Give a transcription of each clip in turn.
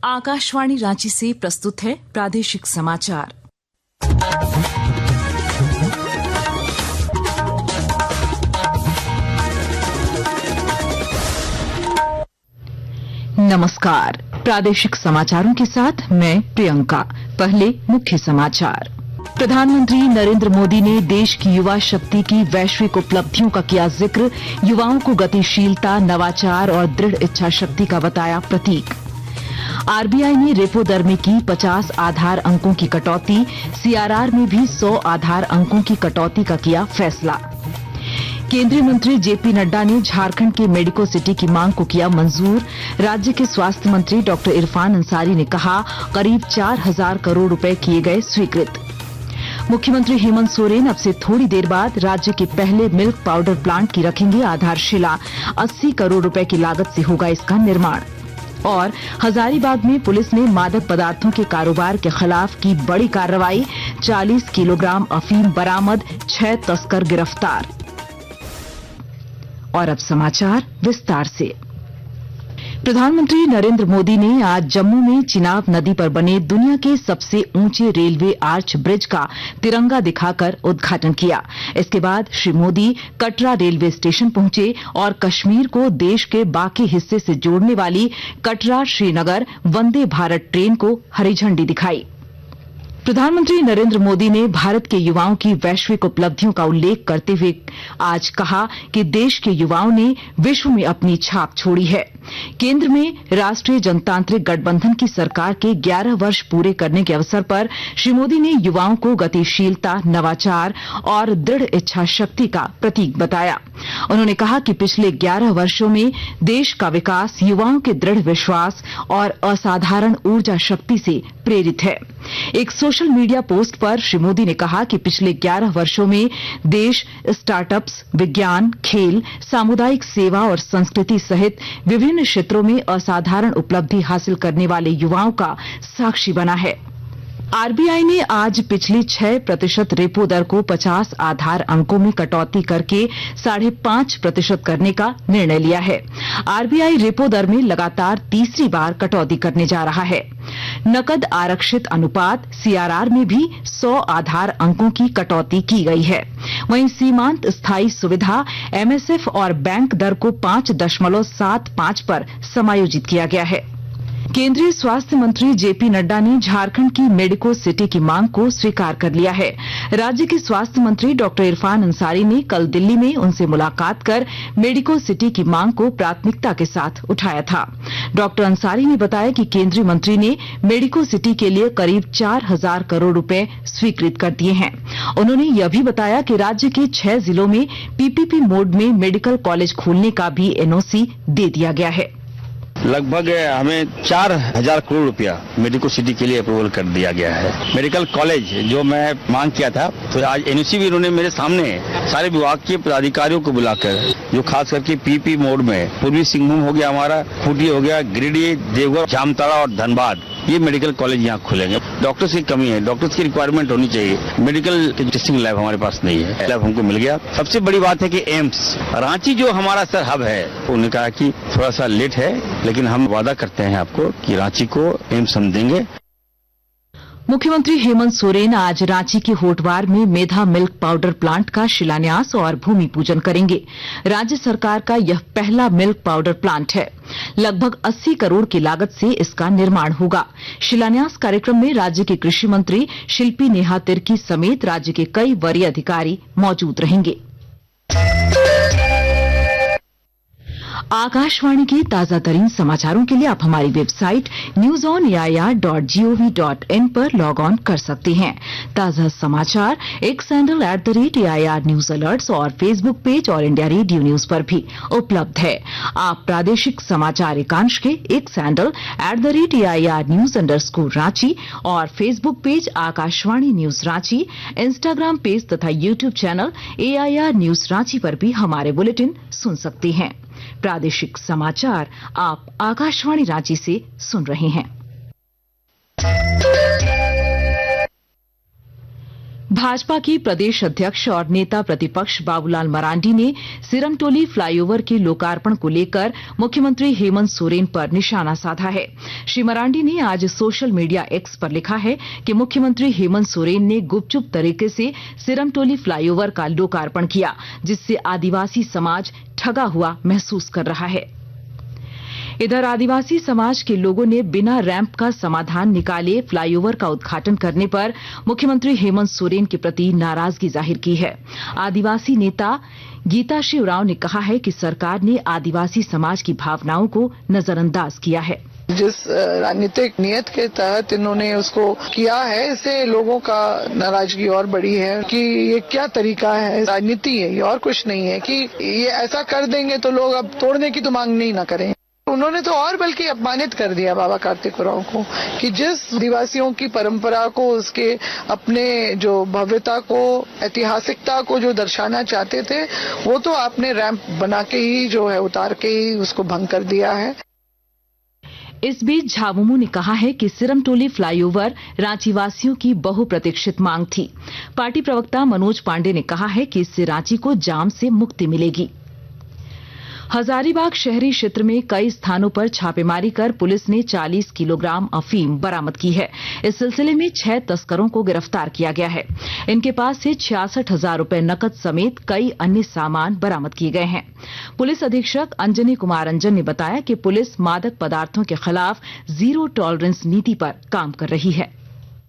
आकाशवाणी रांची से प्रस्तुत है प्रादेशिक समाचार। नमस्कार, प्रादेशिक समाचारों के साथ मैं प्रियंका। पहले मुख्य समाचार। प्रधानमंत्री नरेंद्र मोदी ने देश की युवा शक्ति की वैश्विक उपलब्धियों का किया जिक्र। युवाओं को गतिशीलता, नवाचार और दृढ़ इच्छा शक्ति का बताया प्रतीक। आरबीआई ने रेपो दर में की 50 आधार अंकों की कटौती। सीआरआर में भी 100 आधार अंकों की कटौती का किया फैसला। केंद्रीय मंत्री जेपी नड्डा ने झारखंड के मेडिको सिटी की मांग को किया मंजूर। राज्य के स्वास्थ्य मंत्री डॉक्टर इरफान अंसारी ने कहा, करीब 4,000 करोड़ रुपए किए गए स्वीकृत। मुख्यमंत्री हेमंत सोरेन अब से थोड़ी देर बाद राज्य के पहले मिल्क पाउडर प्लांट की रखेंगे आधारशिला। 80 करोड़ रुपए की लागत से होगा इसका निर्माण। और हजारीबाग में पुलिस ने मादक पदार्थों के कारोबार के खिलाफ की बड़ी कार्रवाई। 40 किलोग्राम अफीम बरामद, 6 तस्कर गिरफ्तार। और अब समाचार विस्तार से। प्रधानमंत्री नरेंद्र मोदी ने आज जम्मू में चिनाब नदी पर बने दुनिया के सबसे ऊंचे रेलवे आर्च ब्रिज का तिरंगा दिखाकर उद्घाटन किया। इसके बाद श्री मोदी कटरा रेलवे स्टेशन पहुंचे और कश्मीर को देश के बाकी हिस्से से जोड़ने वाली कटरा श्रीनगर वंदे भारत ट्रेन को हरी झंडी दिखाई। प्रधानमंत्री नरेंद्र मोदी ने भारत के युवाओं की वैश्विक उपलब्धियों का उल्लेख करते हुए आज कहा कि देश के युवाओं ने विश्व में अपनी छाप छोड़ी है। केंद्र में राष्ट्रीय जनतांत्रिक गठबंधन की सरकार के 11 वर्ष पूरे करने के अवसर पर श्री मोदी ने युवाओं को गतिशीलता, नवाचार और दृढ़ इच्छा शक्ति का प्रतीक बताया। उन्होंने कहा कि पिछले 11 वर्षों में देश का विकास युवाओं के दृढ़ विश्वास और असाधारण ऊर्जा शक्ति से प्रेरित है। एक सोशल मीडिया पोस्ट पर श्री मोदी ने कहा कि पिछले 11 वर्षों में देश स्टार्टअप्स, विज्ञान, खेल, सामुदायिक सेवा और संस्कृति सहित विभिन्न क्षेत्रों में असाधारण उपलब्धि हासिल करने वाले युवाओं का साक्षी बना है। आरबीआई ने आज पिछली 6% रेपो दर को 50 आधार अंकों में कटौती करके 5.5% करने का निर्णय लिया है। आरबीआई रेपो दर में लगातार तीसरी बार कटौती करने जा रहा है। नकद आरक्षित अनुपात सीआरआर में भी 100 आधार अंकों की कटौती की गई है। वहीं सीमांत स्थायी सुविधा एमएसएफ और बैंक दर को 5.75 पर समायोजित किया गया है। केंद्रीय स्वास्थ्य मंत्री जेपी नड्डा ने झारखंड की मेडिको सिटी की मांग को स्वीकार कर लिया है। राज्य के स्वास्थ्य मंत्री डॉक्टर इरफान अंसारी ने कल दिल्ली में उनसे मुलाकात कर मेडिको सिटी की मांग को प्राथमिकता के साथ उठाया था। डॉक्टर अंसारी ने बताया कि केंद्रीय मंत्री ने मेडिको सिटी के लिए करीब 4,000 करोड़ रुपए स्वीकृत कर दिए हैं। उन्होंने यह भी बताया कि राज्य के 6 जिलों में पीपीपी मोड में मेडिकल कॉलेज खोलने का भी एनओसी दे दिया गया है। लगभग हमें 4,000 करोड़ रुपया मेडिको सिटी के लिए अप्रूवल कर दिया गया है। मेडिकल कॉलेज जो मैं मांग किया था, तो आज एनओसी भी उन्होंने मेरे सामने सारे विभाग के पदाधिकारियों को बुलाकर, जो खास करके पीपी मोड में पूर्वी सिंहभूम हो गया, हमारा खूंटी हो गया, गिरिडीह, देवघर, जामताड़ा और धनबाद, ये मेडिकल कॉलेज यहाँ खुलेंगे। डॉक्टर्स की कमी है, डॉक्टर्स की रिक्वायरमेंट होनी चाहिए। मेडिकल टेस्टिंग लैब हमारे पास नहीं है, लैब हमको मिल गया। सबसे बड़ी बात है कि एम्स रांची जो हमारा सर हब है, उन्होंने कहा कि थोड़ा सा लेट है, लेकिन हम वादा करते हैं आपको कि रांची को एम्स हम देंगे। मुख्यमंत्री हेमंत सोरेन आज रांची के होटवार में मेधा मिल्क पाउडर प्लांट का शिलान्यास और भूमि पूजन करेंगे। राज्य सरकार का यह पहला मिल्क पाउडर प्लांट है। लगभग 80 करोड़ की लागत से इसका निर्माण होगा। शिलान्यास कार्यक्रम में राज्य के कृषि मंत्री शिल्पी नेहा तिर्की समेत राज्य के कई वरीय अधिकारी मौजूद रहेंगे। आकाशवाणी के ताजा तरीन समाचारों के लिए आप हमारी वेबसाइट newsonair.gov.in पर लॉग ऑन कर सकते हैं। ताजा समाचार x handle @AIR news alerts और फेसबुक पेज और इंडिया रेडियो न्यूज पर भी उपलब्ध है। आप प्रादेशिक समाचार एकांश के एक्स हैंडल @AIR न्यूज_रांची और Facebook page Akashvani news Ranchi, Instagram page तथा YouTube channel AIR news Ranchi पर भी हमारे बुलेटिन सुन सकते हैं। प्रादेशिक समाचार आप आकाशवाणी रांची से सुन रहे हैं। भाजपा के प्रदेश अध्यक्ष और नेता प्रतिपक्ष बाबूलाल मरांडी ने सिरमटोली फ्लाईओवर के लोकार्पण को लेकर मुख्यमंत्री हेमंत सोरेन पर निशाना साधा है। श्री मरांडी ने आज सोशल मीडिया एक्स पर लिखा है कि मुख्यमंत्री हेमंत सोरेन ने गुपचुप तरीके से सिरमटोली फ्लाईओवर का लोकार्पण किया, जिससे आदिवासी समाज ठगा हुआ महसूस कर रहा है। इधर आदिवासी समाज के लोगों ने बिना रैंप का समाधान निकाले फ्लाईओवर का उद्घाटन करने पर मुख्यमंत्री हेमंत सोरेन के प्रति नाराजगी जाहिर की है। आदिवासी नेता गीता श्री उरांव ने कहा है कि सरकार ने आदिवासी समाज की भावनाओं को नजरअंदाज किया है। जिस राजनीतिक नियत के तहत इन्होंने उसको किया है, इससे लोगों का नाराजगी और बढ़ी है कि ये क्या तरीका है, राजनीति है, ये और कुछ नहीं है कि ये ऐसा कर देंगे तो लोग अब तोड़ने की तो मांग नहीं ना करें। उन्होंने तो और बल्कि अपमानित कर दिया बाबा कार्तिक उरांव को कि जिस आदिवासियों की परंपरा को, उसके अपने जो भव्यता को, ऐतिहासिकता को जो दर्शाना चाहते थे, वो तो आपने रैंप बना के ही जो है उतार के ही उसको भंग कर दिया है। इस बीच झामुमो ने कहा है कि सिरमटोली फ्लाईओवर रांचीवासियों की बहुप्रतीक्षित मांग थी। पार्टी प्रवक्ता मनोज पांडे ने कहा है कि इससे रांची को जाम से मुक्ति मिलेगी। हजारीबाग शहरी क्षेत्र में कई स्थानों पर छापेमारी कर पुलिस ने 40 किलोग्राम अफीम बरामद की है। इस सिलसिले में 6 तस्करों को गिरफ्तार किया गया है। इनके पास से 66,000 रुपए नकद समेत कई अन्य सामान बरामद किए गए हैं। पुलिस अधीक्षक अंजनी कुमार अंजन ने बताया कि पुलिस मादक पदार्थों के खिलाफ जीरो टॉलरेंस नीति पर काम कर रही है।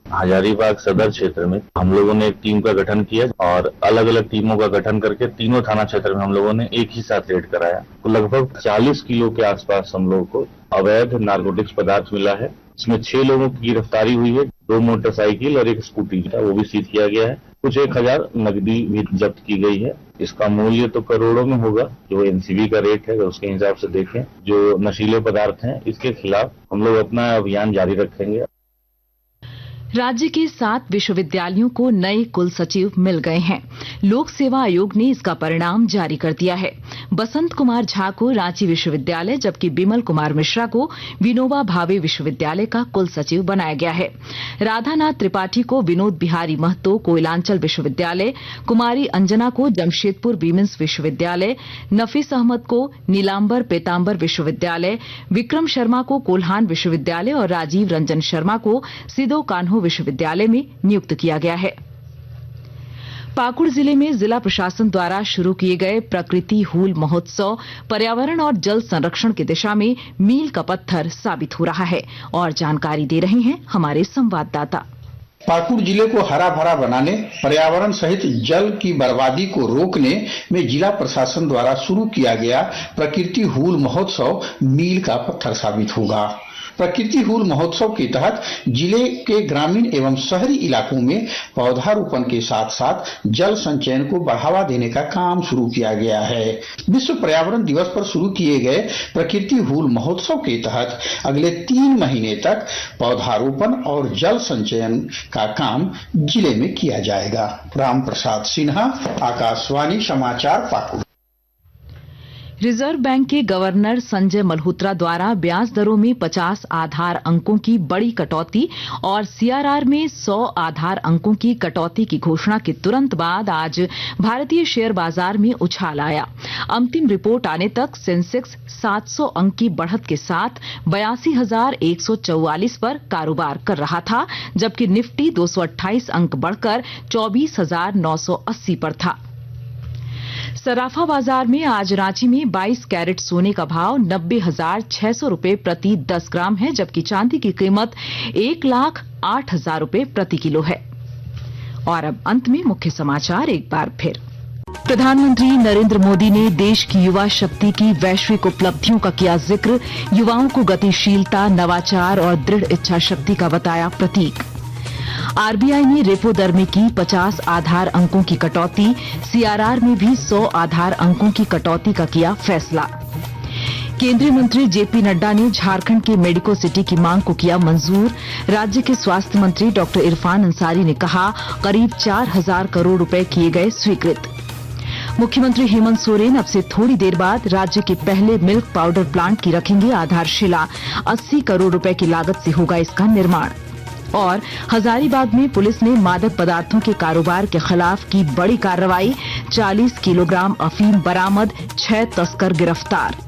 हजारीबाग सदर क्षेत्र में हम लोगों ने एक टीम का गठन किया और अलग अलग टीमों का गठन करके तीनों थाना क्षेत्र में हम लोगों ने एक ही साथ रेड कराया। तो लगभग 40 किलो के आसपास हम लोगों को अवैध नारकोटिक्स पदार्थ मिला है। इसमें 6 लोगों की गिरफ्तारी हुई है, 2 मोटरसाइकिल और 1 स्कूटी वो भी सीज किया गया है। कुछ 1000 नकदी भी जब्त की गई है। इसका मूल्य तो करोड़ों में होगा। जो एनसीबी का रेट है उसके हिसाब से देखें, जो नशीले पदार्थ हैं इसके खिलाफ हम लोग अपना अभियान जारी रखेंगे। राज्य के 7 विश्वविद्यालयों को नए कुल सचिव मिल गए हैं। लोक सेवा आयोग ने इसका परिणाम जारी कर दिया है। बसंत कुमार झा को रांची विश्वविद्यालय, जबकि बिमल कुमार मिश्रा को विनोबा भावे विश्वविद्यालय का कुल सचिव बनाया गया है। राधानाथ त्रिपाठी को विनोद बिहारी महतो कोयलांचल विश्वविद्यालय, कुमारी अंजना को जमशेदपुर वीमेंस विश्वविद्यालय, नफीस अहमद को नीलांबर पेतांबर विश्वविद्यालय, विक्रम शर्मा को कोल्हान विश्वविद्यालय और राजीव रंजन शर्मा को सिदो कान्हो विश्वविद्यालय में नियुक्त किया गया है। पाकुड़ जिले में जिला प्रशासन द्वारा शुरू किए गए प्रकृति हूल महोत्सव पर्यावरण और जल संरक्षण की दिशा में मील का पत्थर साबित हो रहा है और जानकारी दे रहे हैं हमारे संवाददाता। पाकुड़ जिले को हरा भरा बनाने, पर्यावरण सहित जल की बर्बादी को रोकने में जिला प्रशासन द्वारा शुरू किया गया प्रकृति हूल महोत्सव मील का पत्थर साबित होगा। प्रकृति हूल महोत्सव के तहत जिले के ग्रामीण एवं शहरी इलाकों में पौधारोपण के साथ साथ जल संचयन को बढ़ावा देने का काम शुरू किया गया है। विश्व पर्यावरण दिवस पर शुरू किए गए प्रकृति हूल महोत्सव के तहत अगले 3 महीने तक पौधारोपण और जल संचयन का काम जिले में किया जाएगा। राम प्रसाद सिन्हा, आकाशवाणी समाचार, पाकुड़। रिजर्व बैंक के गवर्नर संजय मल्होत्रा द्वारा ब्याज दरों में 50 आधार अंकों की बड़ी कटौती और सीआरआर में 100 आधार अंकों की कटौती की घोषणा के तुरंत बाद आज भारतीय शेयर बाजार में उछाल आया। अंतिम रिपोर्ट आने तक सेंसेक्स 700 अंक की बढ़त के साथ 82,144 पर कारोबार कर रहा था, जबकि निफ्टी 228 अंक बढ़कर 24,980 पर था। सराफा बाजार में आज रांची में 22 कैरेट सोने का भाव 90,600 रुपए प्रति 10 ग्राम है, जबकि चांदी की कीमत 1,08,000 रुपए प्रति किलो है। और अब अंत में मुख्य समाचार एक बार फिर। प्रधानमंत्री नरेंद्र मोदी ने देश की युवा शक्ति की वैश्विक उपलब्धियों का किया जिक्र। युवाओं को गतिशीलता, नवाचार और दृढ़ इच्छा शक्ति का बताया प्रतीक। आरबीआई ने रेपो दर में की 50 आधार अंकों की कटौती। सीआरआर में भी 100 आधार अंकों की कटौती का किया फैसला। केंद्रीय मंत्री जेपी नड्डा ने झारखंड के मेडिको सिटी की मांग को किया मंजूर। राज्य के स्वास्थ्य मंत्री डॉक्टर इरफान अंसारी ने कहा, करीब 4,000 करोड़ रुपए किए गए स्वीकृत। मुख्यमंत्री हेमंत सोरेन अब से थोड़ी देर बाद राज्य के पहले मिल्क पाउडर प्लांट की रखेंगे आधारशिला। 80 करोड़ रुपए की लागत से होगा इसका निर्माण। और हजारीबाग में पुलिस ने मादक पदार्थों के कारोबार के खिलाफ की बड़ी कार्रवाई, 40 किलोग्राम अफीम बरामद, 6 तस्कर गिरफ्तार।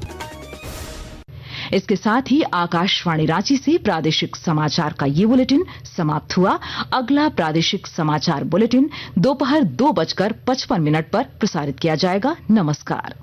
इसके साथ ही आकाशवाणी रांची से प्रादेशिक समाचार का ये बुलेटिन समाप्त हुआ। अगला प्रादेशिक समाचार बुलेटिन दोपहर 2:55 पर प्रसारित किया जाएगा। नमस्कार।